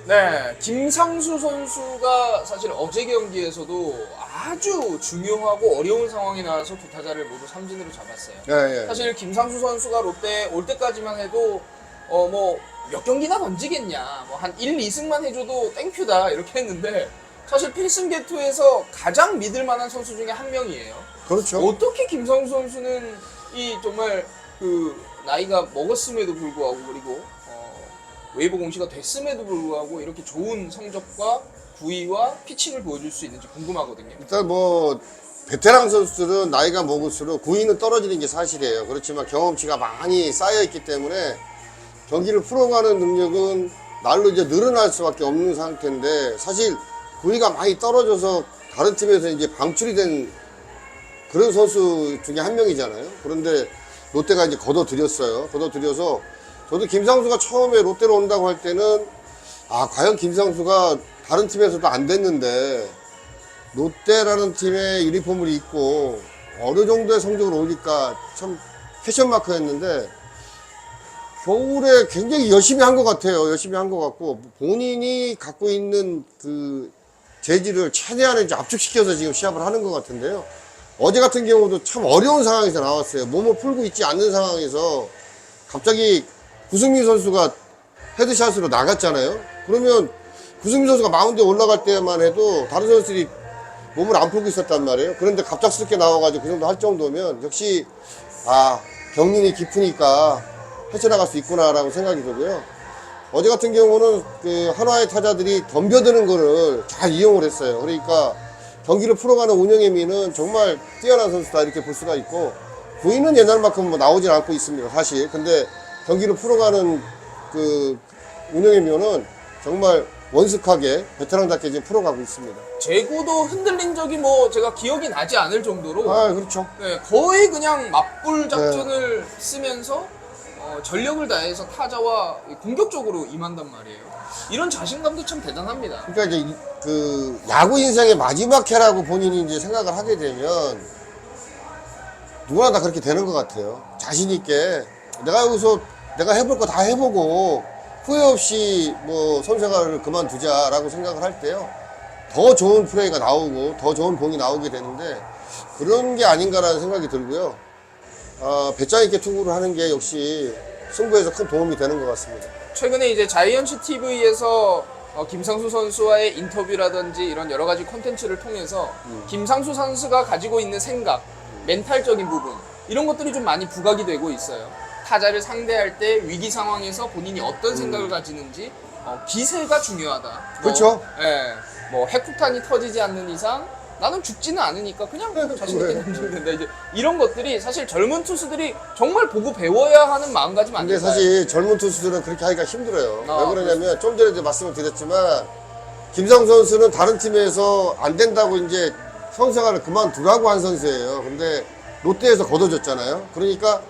네, 김상수 선수가 사실 어제 경기에서도 아주 중요하고 어려운 상황이 나와서 두 타자를 모두 삼진으로 잡았어요. 예, 예. 사실 김상수 선수가 롯데 올 때까지만 해도 뭐 몇 경기나 던지겠냐, 뭐 한 1, 2승만 해줘도 땡큐다 이렇게 했는데 사실 필승 개투에서 가장 믿을 만한 선수 중에 한 명이에요. 그렇죠. 어떻게 김상수 선수는 이 정말 그 나이가 먹었음에도 불구하고 그리고 웨이브 공시가 됐음에도 불구하고 이렇게 좋은 성적과 구위와 피칭을 보여줄 수 있는지 궁금하거든요. 일단 뭐 베테랑 선수들은 나이가 먹을수록 구위는 떨어지는 게 사실이에요. 그렇지만 경험치가 많이 쌓여있기 때문에 경기를 풀어가는 능력은 날로 이제 늘어날 수밖에 없는 상태인데, 사실 구위가 많이 떨어져서 다른 팀에서 이제 방출이 된 그런 선수 중에 한 명이잖아요. 그런데 롯데가 이제 걷어들였어요. 걷어들여서 저도 김상수가 처음에 롯데로 온다고 할 때는 과연 김상수가 다른 팀에서도 안 됐는데 롯데라는 팀의 유니폼을 입고 어느 정도의 성적을 올릴까 참 퀘션 마크였는데, 겨울에 굉장히 열심히 한 것 같아요. 열심히 한 것 같고 본인이 갖고 있는 그 재질을 최대한 이제 압축시켜서 지금 시합을 하는 것 같은데요. 어제 같은 경우도 참 어려운 상황에서 나왔어요. 몸을 풀고 있지 않는 상황에서 갑자기 구승민 선수가 헤드샷으로 나갔잖아요. 그러면 구승민 선수가 마운드에 올라갈 때만 해도 다른 선수들이 몸을 안 풀고 있었단 말이에요. 그런데 갑작스럽게 나와가지고 그 정도 할 정도면 역시 경륜이 깊으니까 헤쳐나갈 수 있구나라고 생각이 들고요. 어제 같은 경우는 그 한화의 타자들이 덤벼드는 거를 잘 이용을 했어요. 그러니까 경기를 풀어가는 운영의 미는 정말 뛰어난 선수다 이렇게 볼 수가 있고, 구위는 옛날만큼 뭐 나오진 않고 있습니다, 사실. 근데 경기를 풀어가는 그 운영의 미는 정말 원숙하게 베테랑답게 지금 풀어가고 있습니다. 제구도 흔들린 적이 뭐 제가 기억이 나지 않을 정도로 그렇죠. 네, 거의 그냥 맞불 작전을 쓰면서 전력을 다해서 타자와 공격적으로 임한단 말이에요. 이런 자신감도 참 대단합니다. 그러니까 이제 그 야구 인생의 마지막 해라고 본인이 이제 생각을 하게 되면 누구나 다 그렇게 되는 것 같아요. 자신 있게 내가 여기서 내가 해볼 거 다 해보고 후회 없이 뭐 선수생활을 그만두자라고 생각을 할 때요, 더 좋은 플레이가 나오고 더 좋은 공이 나오게 되는데 그런 게 아닌가라는 생각이 들고요. 배짱 있게 투구를 하는 게 역시 승부에서 큰 도움이 되는 것 같습니다. 최근에 이제 자이언츠 TV에서 김상수 선수와의 인터뷰라든지 이런 여러 가지 콘텐츠를 통해서 김상수 선수가 가지고 있는 생각, 멘탈적인 부분 이런 것들이 좀 많이 부각이 되고 있어요. 타자를 상대할 때 위기 상황에서 본인이 어떤 생각을 가지는지 기세가 중요하다. 그렇죠. 뭐 핵폭탄이 터지지 않는 이상 나는 죽지는 않으니까 그냥 자신 있게 던지면 된다. 이제 이런 것들이 사실 젊은 투수들이 정말 보고 배워야 하는 마음가짐 아닐까요? 근데 사실 젊은 투수들은 그렇게 하기가 힘들어요. 왜 그러냐면 좀 전에도 말씀을 드렸지만 김상수 선수는 다른 팀에서 안 된다고 이제 선수생활을 그만두라고 한 선수예요. 근데 롯데에서 걷어졌잖아요. 그러니까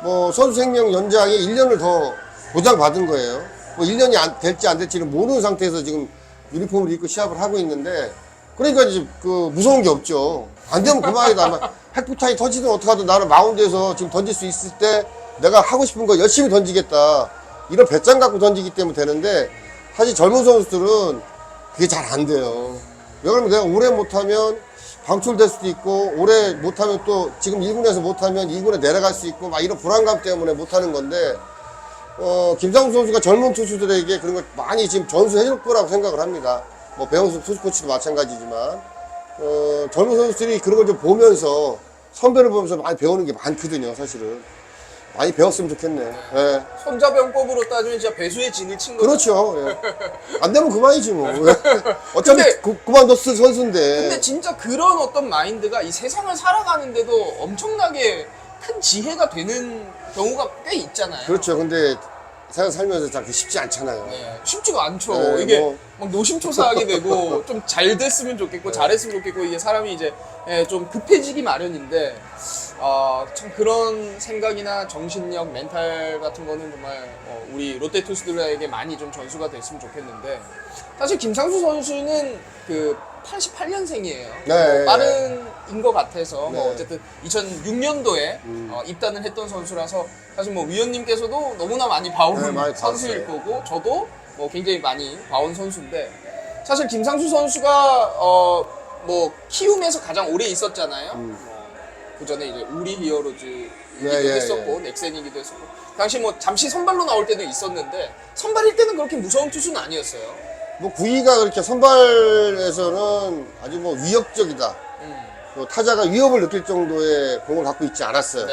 뭐 선수 생명 연장이 1년을 더 보장받은 거예요. 뭐 1년이 될지 안 될지는 모르는 상태에서 지금 유니폼을 입고 시합을 하고 있는데, 그러니까 이제 그 무서운 게 없죠. 안 되면 그만이다. 아마 핵폭탄이 터지든 어떡하든 나는 마운드에서 지금 던질 수 있을 때 내가 하고 싶은 거 열심히 던지겠다. 이런 배짱 갖고 던지기 때문에 되는데, 사실 젊은 선수들은 그게 잘 안 돼요. 왜 그러면 내가 오래 못하면 방출될 수도 있고, 오래 못하면 또 지금 1군에서 못하면 2군에 내려갈 수 있고, 막 이런 불안감 때문에 못하는 건데, 김상수 선수가 젊은 투수들에게 그런 걸 많이 지금 전수해줄 거라고 생각을 합니다. 뭐 배영수 투수 코치도 마찬가지지만, 젊은 선수들이 그런 걸 좀 보면서, 선배를 보면서 많이 배우는 게 많거든요, 사실은. 많이 배웠으면 좋겠네. 예. 손자병법으로 따지면 진짜 배수의 진을 친 거죠. 그렇죠. 예. 안 되면 그만이지 뭐. 어차피 그만뒀을 선수인데. 근데 진짜 그런 어떤 마인드가 이 세상을 살아가는데도 엄청나게 큰 지혜가 되는 경우가 꽤 있잖아요. 그렇죠. 근데 세상 살면서 참 쉽지 않잖아요. 네, 쉽지가 않죠. 네, 이게 뭐. 막 노심초사하게 되고 좀 잘 됐으면 좋겠고 잘했으면 좋겠고 이게 사람이 이제 좀 급해지기 마련인데 참 그런 생각이나 정신력, 멘탈 같은 거는 정말 우리 롯데 투수들에게 많이 좀 전수가 됐으면 좋겠는데, 사실 김상수 선수는 그 88년생이에요. 네. 빠른인 것 같아서 네. 뭐 어쨌든 2006년도에 입단을 했던 선수라서 사실 뭐 위원님께서도 너무나 많이 봐온 네, 많이 선수일 봤어요. 거고, 저도 뭐 굉장히 많이 봐온 선수인데 사실 김상수 선수가 뭐 키움에서 가장 오래 있었잖아요. 그 전에 이제 우리 히어로즈이기도 했었고 넥센이기도 했었고 당시 뭐 잠시 선발로 나올 때도 있었는데 선발일 때는 그렇게 무서운 투수는 아니었어요. 뭐 구위가 그렇게 선발에서는 아주 뭐 위협적이다. 또 타자가 위협을 느낄 정도의 공을 갖고 있지 않았어요. 네.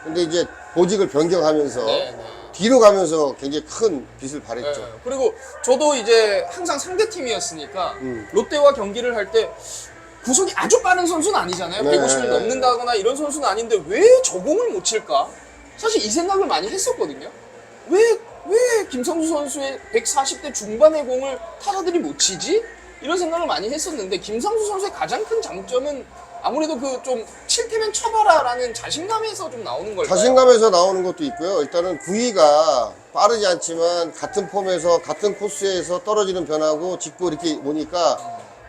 근데 이제 보직을 변경하면서 네, 네. 뒤로 가면서 굉장히 큰 빛을 발했죠. 네. 그리고 저도 이제 항상 상대팀이었으니까 롯데와 경기를 할 때 구속이 아주 빠른 선수는 아니잖아요. 네. 150을 넘는다거나 이런 선수는 아닌데 왜 저 공을 못 칠까? 사실 이 생각을 많이 했었거든요. 왜 김성수 선수의 140대 중반의 공을 타자들이 못 치지? 이런 생각을 많이 했었는데 김상수 선수의 가장 큰 장점은 아무래도 그 좀 칠 테면 쳐봐라라는 자신감에서 좀 나오는 걸까요? 자신감에서 나오는 것도 있고요. 일단은 구위가 빠르지 않지만 같은 폼에서 같은 코스에서 떨어지는 변화고 직구 이렇게 오니까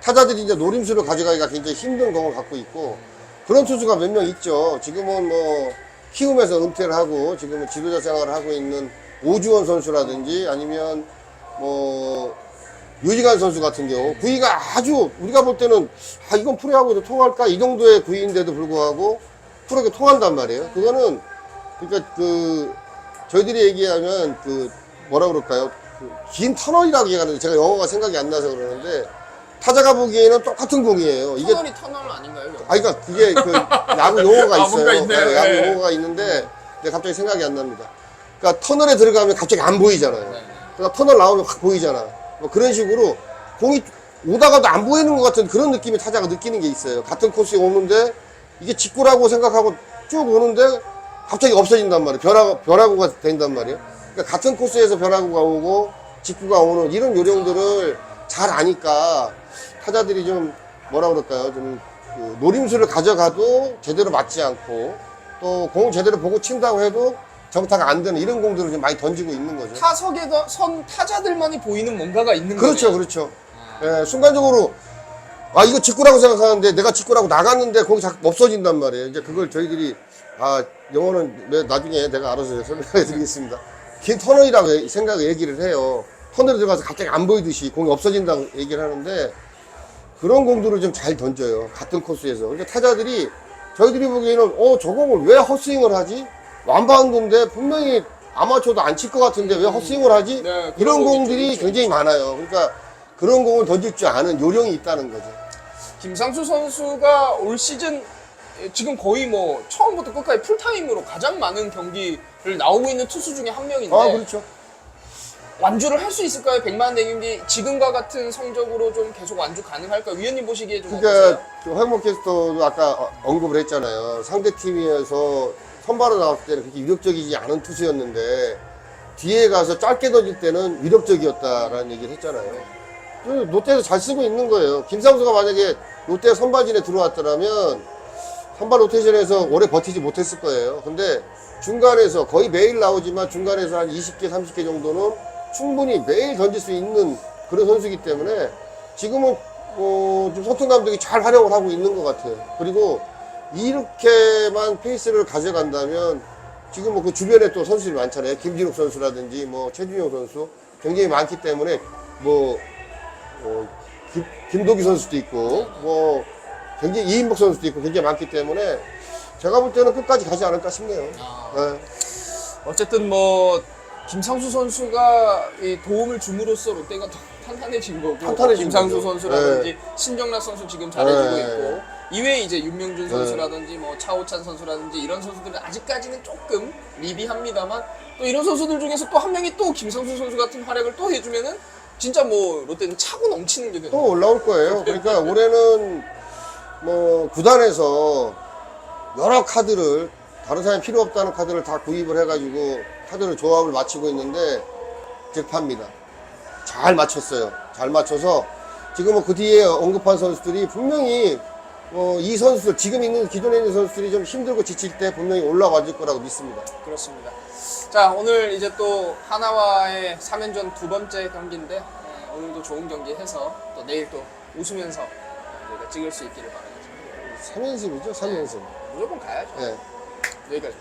타자들이 이제 노림수를 가져가기가 굉장히 힘든 공을 갖고 있고 그런 투수가 몇 명 있죠. 지금은 뭐 키움에서 은퇴를 하고 지금은 지도자 생활을 하고 있는 오주원 선수라든지 아니면 뭐 유지관 선수 같은 경우 구위가 아주 우리가 볼 때는 이건 프로야구에도 통할까 이 정도의 구위인데도 불구하고 프로에 통한단 말이에요. 그거는 그러니까 그 저희들이 얘기하면 그 뭐라 그럴까요? 그 긴 터널이라고 얘기하는데 제가 영어가 생각이 안 나서 그러는데 타자가 보기에는 똑같은 공이에요. 이게 터널 아닌가요? 그러니까 그게 그 야구 용어가 있어요. 뭔가 있네요. 네, 야구 네. 용어가 있는데 근데 갑자기 생각이 안 납니다. 그러니까 터널에 들어가면 갑자기 안 보이잖아요. 네. 그러니까 터널 나오면 확 보이잖아. 뭐 그런 식으로 공이 오다가도 안 보이는 것 같은 그런 느낌이 타자가 느끼는 게 있어요. 같은 코스에 오는데 이게 직구라고 생각하고 쭉 오는데 갑자기 없어진단 말이에요. 변화구가 된단 말이에요. 그러니까 같은 코스에서 변화구가 오고 직구가 오는 이런 요령들을 잘 아니까 타자들이 좀 뭐라 그럴까요? 좀 그 노림수를 가져가도 제대로 맞지 않고 또 공을 제대로 보고 친다고 해도 정타가 안 되는 이런 공들을 좀 많이 던지고 있는 거죠. 타석에 선 타자들만이 보이는 뭔가가 있는 그렇죠, 거네요. 그렇죠. 예, 순간적으로 이거 직구라고 생각하는데 내가 직구라고 나갔는데 거기 자꾸 없어진단 말이에요. 이제 그걸 저희들이 영어는 나중에 내가 알아서 설명해 드리겠습니다. 긴 터널이라고 생각을 얘기를 해요. 터널에 들어가서 갑자기 안 보이듯이 공이 없어진다고 얘기를 하는데 그런 공들을 좀 잘 던져요. 같은 코스에서. 그러니까 타자들이 저희들이 보기에는 저 공을 왜 헛스윙을 하지? 완바운드인데 분명히 아마추어도 안 칠 것 같은데 왜 헛스윙을 하지? 네, 이런 그런 공들이 있죠. 굉장히 많아요. 그러니까 그런 공을 던질 줄 아는 요령이 있다는 거죠. 김상수 선수가 올 시즌 지금 거의 뭐 처음부터 끝까지 풀타임으로 가장 많은 경기를 나오고 있는 투수 중에 한 명인데 그렇죠. 완주를 할 수 있을까요? 100만 대경기 지금과 같은 성적으로 좀 계속 완주 가능할까요? 위원님 보시기에 좀 그러니까 어떠세요? 황목 캐스터도 아까 언급을 했잖아요. 상대 팀에서 선발로 나왔을 때는 그렇게 위력적이지 않은 투수였는데 뒤에 가서 짧게 던질 때는 위력적이었다라는 얘기를 했잖아요. 롯데에서 잘 쓰고 있는 거예요. 김상수가 만약에 롯데 선발진에 들어왔더라면 선발 로테이션에서 오래 버티지 못했을 거예요. 근데 중간에서 거의 매일 나오지만 중간에서 한 20개, 30개 정도는 충분히 매일 던질 수 있는 그런 선수이기 때문에 지금은 좀 손톱 감독이 잘 활용을 하고 있는 것 같아요. 그리고 이렇게만 페이스를 가져간다면 지금 뭐 그 주변에 또 선수들이 많잖아요. 김진욱 선수라든지 뭐 최준용 선수 굉장히 많기 때문에 김도기 선수도 있고 뭐 굉장히 이인복 선수도 있고 굉장히 많기 때문에 제가 볼 때는 끝까지 가지 않을까 싶네요. 네. 어쨌든 뭐 김상수 선수가 이 도움을 줌으로써 롯데가 더 탄탄해진 거고 탄탄해진 김상수 거죠. 선수라든지 신정락 선수 지금 잘해주고 네. 있고 이외에 이제 윤명준 선수라든지 뭐 차호찬 선수라든지 이런 선수들은 아직까지는 조금 미비합니다만 또 이런 선수들 중에서 또 한 명이 또 김상수 선수 같은 활약을 또 해주면은 진짜 뭐 롯데는 차고 넘치는 게 되는 또 올라올 거예요. 그러니까 올해는 뭐 구단에서 여러 카드를 다른 사람이 필요 없다는 카드를 다 구입을 해가지고 카드를 조합을 맞추고 있는데 잭파입니다. 잘 맞췄어요. 잘 맞춰서 지금 뭐 그 뒤에 언급한 선수들이 분명히 이 선수들 지금 있는 기존에 있는 선수들이 좀 힘들고 지칠 때 분명히 올라와 줄 거라고 믿습니다. 그렇습니다. 자, 오늘 이제 또 하나와의 3연전 두 번째 경기인데 오늘도 좋은 경기 해서 또 내일 또 웃으면서 저희가 찍을 수 있기를 바라겠습니다. 3연승이죠? 3연승. 무조건 가야죠. 네. 여기까지.